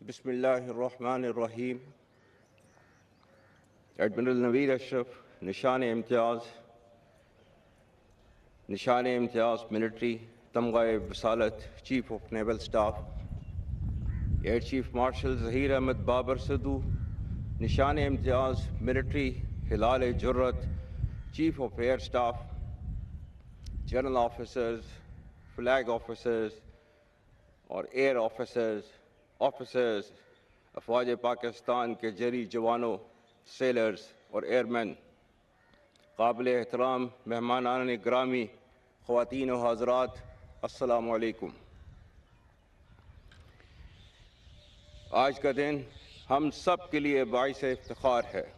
بسم اللہ الرحمن الرحیم۔ ایڈمرل نوید اشرف، نشان امتیاز ملٹری، تمغہ وصالت، chief of naval staff. Air chief marshal Zaheer Ahmed Babar Sidhu, نشان امتیاز ملٹری، ہلال جرت، chief of air staff. General officers, flag officers اور ایئر آفیسرز افواج پاکستان کے جری جوانوں، سیلرز اور ایئر مین، قابل احترام مہمانان گرامی، خواتین و حضرات، السلام علیکم۔ آج کا دن ہم سب کے لیے باعث افتخار ہے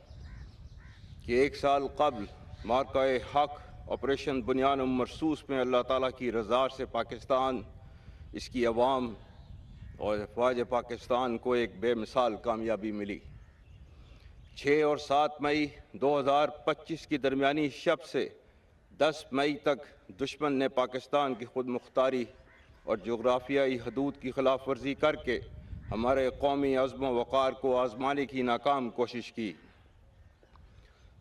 کہ ایک سال قبل معرکہ حق آپریشن بنیان مرصوص میں اللہ تعالیٰ کی رضا سے پاکستان، اس کی عوام اور افواج پاکستان کو ایک بے مثال کامیابی ملی۔ 6 اور 7 مئی 2025 کی درمیانی شب سے 10 مئی تک دشمن نے پاکستان کی خود مختاری اور جغرافیائی حدود کی خلاف ورزی کر کے ہمارے قومی عزم و وقار کو آزمانے کی ناکام کوشش کی،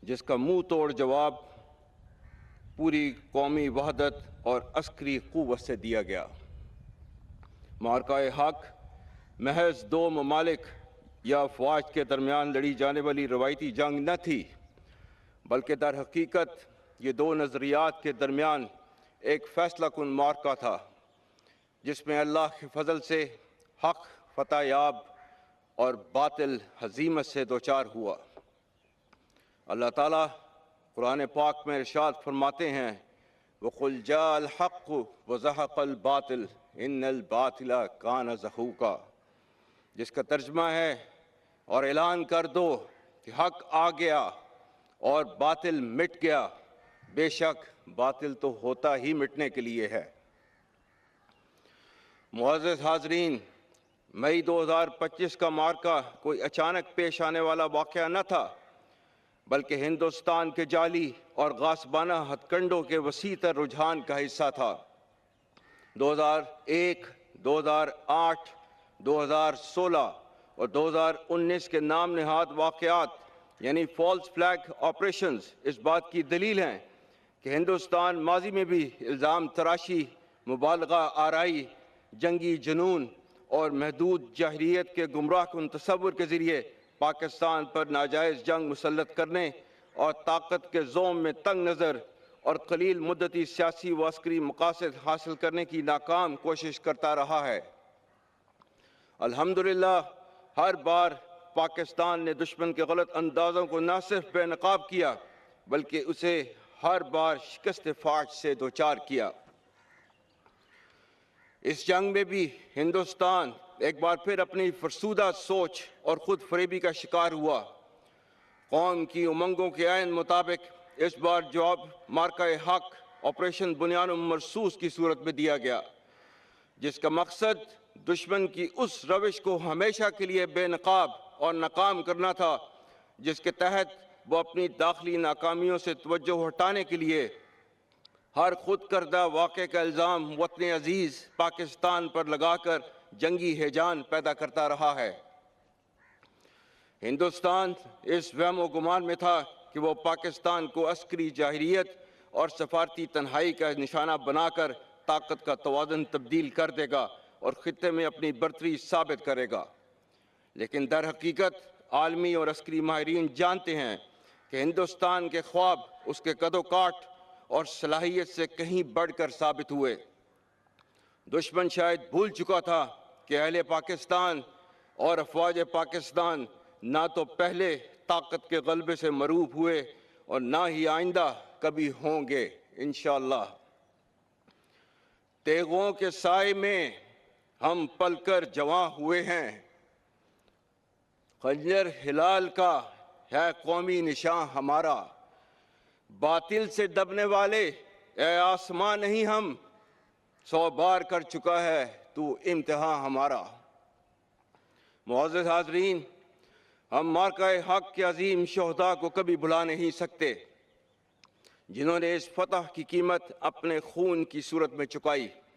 جس کا منہ توڑ جواب پوری قومی وحدت اور عسکری قوت سے دیا گیا۔ معرکہ حق محض 2 ممالک یا افواج کے درمیان لڑی جانے والی روایتی جنگ نہ تھی، بلکہ در حقیقت یہ 2 نظریات کے درمیان ایک فیصلہ کن معرکہ تھا، جس میں اللہ کے فضل سے حق فتح یاب اور باطل ہزیمت سے دوچار ہوا۔ اللہ تعالیٰ قرآن پاک میں ارشاد فرماتے ہیں، وَقُلْ جَاءَ الْحَقُّ وَزَهَقَ الْبَاطِلُ إِنَّ الْبَاطِلَ كَانَ زَهُوقًا، جس کا ترجمہ ہے، اور اعلان کر دو کہ حق آ گیا اور باطل مٹ گیا، بے شک باطل تو ہوتا ہی مٹنے کے لیے ہے۔ معزز حاضرین، مئی 2025 کا معرکہ کوئی اچانک پیش آنے والا واقعہ نہ تھا، بلکہ ہندوستان کے جعلی اور غاصبانہ ہتھ کنڈوں کے وسیع تر رجحان کا حصہ تھا۔ 2001، 2008، 2016 اور 2019 کے نام نہاد واقعات یعنی فالس فلیگ آپریشنز اس بات کی دلیل ہیں کہ ہندوستان ماضی میں بھی الزام تراشی، مبالغہ آرائی، جنگی جنون اور محدود جاہلیت کے گمراہ کن تصور کے ذریعے پاکستان پر ناجائز جنگ مسلط کرنے اور طاقت کے زوم میں تنگ نظر اور قلیل مدتی سیاسی و عسکری مقاصد حاصل کرنے کی ناکام کوشش کرتا رہا ہے۔ الحمدللہ ہر بار پاکستان نے دشمن کے غلط اندازوں کو نہ صرف بے نقاب کیا، بلکہ اسے ہر بار شکست فاش سے دوچار کیا۔ اس جنگ میں بھی ہندوستان ایک بار پھر اپنی فرسودہ سوچ اور خود فریبی کا شکار ہوا۔ قوم کی امنگوں کے عین مطابق اس بار جواب معرکہ حق آپریشن بنیان مرصوص کی صورت میں دیا گیا، جس کا مقصد دشمن کی اس روش کو ہمیشہ کے لیے بے نقاب اور ناکام کرنا تھا، جس کے تحت وہ اپنی داخلی ناکامیوں سے توجہ ہٹانے کے لیے ہر خود کردہ واقعے کا الزام وطن عزیز پاکستان پر لگا کر جنگی ہیجان پیدا کرتا رہا ہے۔ ہندوستان اس وہم و گمان میں تھا کہ وہ پاکستان کو عسکری جاہلیت اور سفارتی تنہائی کا نشانہ بنا کر طاقت کا توازن تبدیل کر دے گا اور خطے میں اپنی برتری ثابت کرے گا، لیکن در حقیقت عالمی اور عسکری ماہرین جانتے ہیں کہ ہندوستان کے خواب اس کے قد و کاٹ اور صلاحیت سے کہیں بڑھ کر ثابت ہوئے۔ دشمن شاید بھول چکا تھا کہ اہل پاکستان اور افواج پاکستان نہ تو پہلے طاقت کے غلبے سے مروب ہوئے اور نہ ہی آئندہ کبھی ہوں گے انشاءاللہ۔ تیغوں کے سائے میں ہم پل کر جواں ہوئے ہیں، خنجر ہلال کا ہے قومی نشان ہمارا، باطل سے دبنے والے اے آسمان نہیں ہم، 100 بار کر چکا ہے تو امتحان ہمارا۔ معزز حاضرین، ہم معرکہ حق کے عظیم شہداء کو کبھی بھلا نہیں سکتے، جنہوں نے اس فتح کی قیمت اپنے خون کی صورت میں چکائی۔